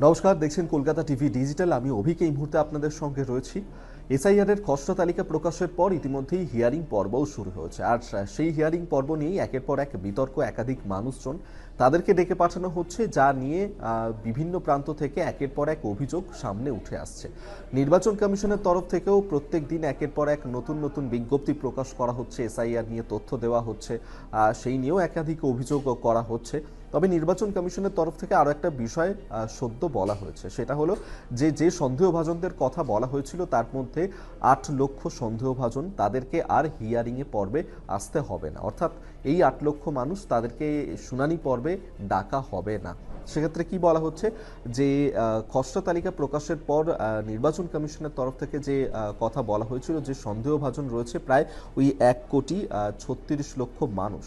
নমস্কার, দেখছেন Kolkata TV digital. আমি অভিক এই মুহূর্তে আপনাদের সঙ্গে রয়েছি। এসআইআর এর খসড়া তালিকা প্রকাশের পর ইতিমধ্যেই হিয়ারিং পর্বও শুরু হয়েছে, আর সেই হিয়ারিং পর্ব নিয়েই একের পর এক বিতর্ক। একাধিক মানুষজন তাদেরকে ডেকে পাঠানো হচ্ছে, যা নিয়ে বিভিন্ন প্রান্ত থেকে একের পর এক অভিযোগ সামনে উঠে আসছে। নির্বাচন কমিশনের তরফ থেকেও প্রত্যেক দিন একের পর এক নতুন নতুন বিজ্ঞপ্তি প্রকাশ করা হচ্ছে, এসআইআর নিয়ে তথ্য দেওয়া হচ্ছে, সেই নিয়েও একাধিক অভিযোগ করা হচ্ছে। তবে নির্বাচন কমিশনের তরফ থেকে আরও একটা বিষয় সদ্য বলা হয়েছে, সেটা হলো যে সন্দেহভাজনদের কথা বলা হয়েছিল তার মধ্যে ৮ লক্ষ সন্দেহভাজন তাদেরকে আর হিয়ারিংয়ে পর্বে আসতে হবে না, অর্থাৎ এই ৮ লক্ষ মানুষ তাদেরকে শুনানি পর্বে ডাকা হবে না। সেক্ষেত্রে কি বলা হচ্ছে যে খসড়া তালিকা প্রকাশের পর নির্বাচন কমিশনের তরফ থেকে যে কথা বলা হয়েছিল যে সন্দেহভাজন রয়েছে প্রায় ওই ১,৩৬,০০,০০০ মানুষ,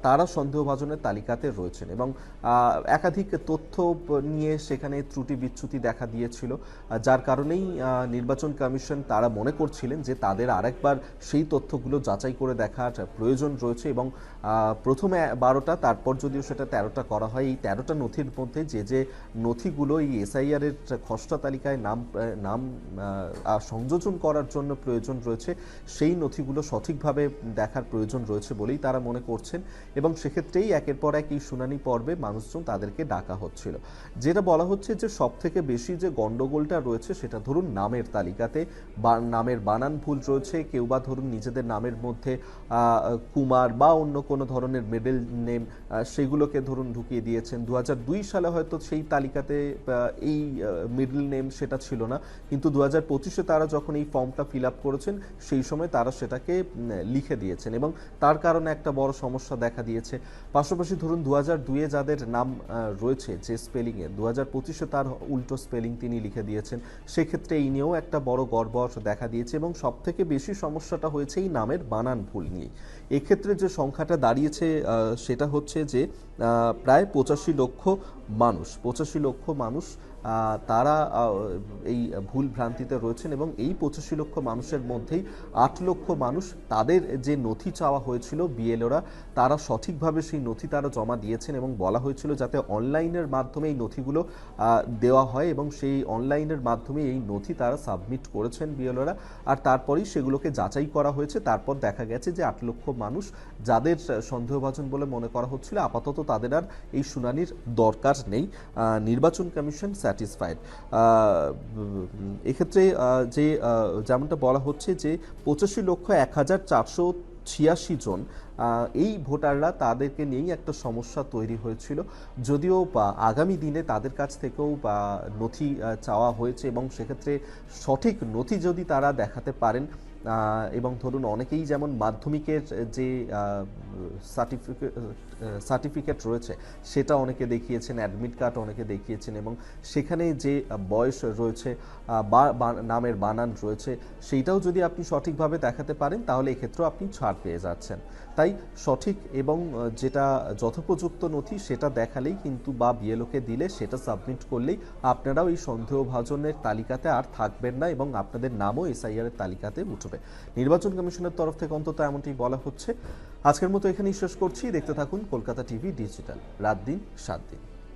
তারা সন্দেহভাজনের তালিকাতে রয়েছেন এবং একাধিক তথ্য নিয়ে সেখানে ত্রুটি বিচ্যুতি দেখা দিয়েছিল, যার কারণেই নির্বাচন কমিশন তারা মনে করছিলেন যে তাদের আরেকবার সেই তথ্যগুলো যাচাই করে দেখার প্রয়োজন রয়েছে এবং প্রথমে ১২টা, তারপর যদিও সেটা ১৩টা করা হয়। এই ১৩টা নথির মধ্যে যে নথিগুলো এই এসআইআর এর খসড়া তালিকায় নাম সংযোজন করার জন্য প্রয়োজন রয়েছে, সেই নথিগুলো সঠিকভাবে দেখার প্রয়োজন রয়েছে বলেই তারা মনে করছেন এবং সেক্ষেত্রেই একের পর এক এই শুনানি পর্বে মানুষজন তাদেরকে ডাকা হচ্ছিল। যেটা বলা হচ্ছে যে সব থেকে বেশি যে গন্ডগোলটা রয়েছে সেটা ধরুন নামের তালিকাতে নামের বানান ভুল রয়েছে, কেউ বা ধরুন নিজেদের নামের মধ্যে কুমার বা অন্য কোনো ধরনের মিডল নেম সেগুলোকে ধরুন ঢুকিয়ে দিয়েছেন। ২০০২ সালে হয়তো সেই তালিকাতে এই মিডল নেম সেটা ছিল না, কিন্তু ২০২৫-এ তারা যখন এই ফর্মটা ফিল আপ করেছেন সেই সময় তারা সেটাকে লিখে দিয়েছেন এবং তার কারণে একটা বড় সমস্যা দেখা দিয়েছে। পাশাপাশি ধরুন ২০০২-এ যাদের নাম রয়েছে যে স্পেলিংয়ে, ২০২৫-এ তার উল্টো স্পেলিং তিনি লিখে দিয়েছেন। সেক্ষেত্রে এই নিয়েও একটা বড় গড়বড় দেখা দিয়েছে এবং সবথেকে বেশি সমস্যাটা হয়েছে এই নামের বানান ভুল নিয়ে। এক্ষেত্রে যে সংখ্যাটা দাঁড়িয়েছে সেটা হচ্ছে যে প্রায় ৮৫ লক্ষ মানুষ তারা এই ভুল ভ্রান্তিতে রয়েছেন এবং এই ৮৫ লক্ষ মানুষের মধ্যেই ৮ লক্ষ মানুষ তাদের যে নথি চাওয়া হয়েছিল বিএলওরা, তারা সঠিকভাবে সেই নথি তারা জমা দিয়েছেন এবং বলা হয়েছিল যাতে অনলাইনের মাধ্যমে এই নথিগুলো দেওয়া হয় এবং সেই অনলাইনের মাধ্যমে এই নথি তারা সাবমিট করেছেন বিএলওরা, আর তারপরেই সেগুলোকে যাচাই করা হয়েছে। তারপর দেখা গেছে যে ৮ লক্ষ মানুষ যাদের সন্দেহভাজন বলে মনে করা হচ্ছিল আপাতত তাদের আর এই শুনানির দরকার নেই। নির্বাচন কমিশন স্যাটিসফাইড। এক্ষেত্রে যে যেমনটা বলা হচ্ছে যে ৮৫,১,৪৮৬ জন এই ভোটাররা, তাদেরকে নিয়েই একটা সমস্যা তৈরি হয়েছিল, যদিও আগামী দিনে তাদের কাছ থেকেও নথি চাওয়া হয়েছে এবং সেক্ষেত্রে সঠিক নথি যদি তারা দেখাতে পারেন এবং ধরুন অনেকেই যেমন মাধ্যমিকের যে সার্টিফিকেট রয়েছে সেটা অনেকে দেখিয়েছেন, অ্যাডমিট কার্ড অনেকে দেখিয়েছেন এবং সেখানে যে বয়স রয়েছে বা নামের বানান রয়েছে সেইটাও যদি আপনি সঠিকভাবে দেখাতে পারেন তাহলে এক্ষেত্রেও আপনি ছাড় পেয়ে যাচ্ছেন। তাই সঠিক এবং যেটা যথোপযুক্ত নথি সেটা দেখালেই কিন্তু বা বিএলওকে দিলে সেটা সাবমিট করলেই আপনারাও এই সন্দেহভাজনের তালিকাতে আর থাকবেন না এবং আপনাদের নামও এসআইআর এর তালিকাতে উঠবে। নির্বাচন কমিশনের তরফ থেকে অন্তত এমনটি বলা হচ্ছে। আজকের মতো এখানেই শেষ করছি। দেখতে থাকুন কলকাতা টিভি ডিজিটাল, রাত দিন ৭ দিন।